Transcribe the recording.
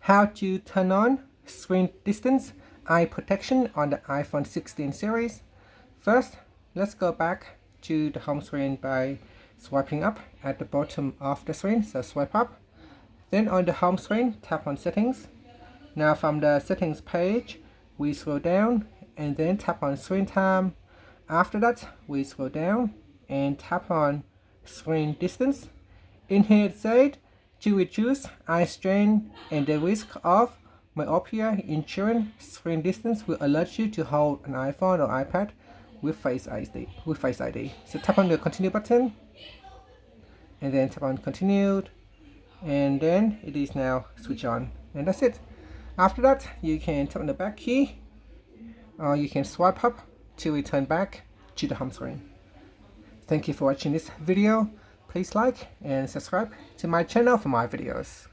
how to turn on screen distance eye protection on the iPhone 16 series. First, let's go back to the home screen by swiping up at the bottom of the screen, so swipe up. Then on the home screen, tap on settings. Now from the settings page, we scroll down and then tap on screen time. After that, we scroll down and tap on screen distance. In here it said to reduce eye strain and the risk of myopia, ensuring screen distance will alert you to hold an iPhone or iPad with Face ID. So tap on the continue button and then tap on continued, and then it is now switch on, and that's it. After that, you can tap on the back key or you can swipe up to return back to the home screen. Thank you for watching this video. Please like and subscribe to my channel for more videos.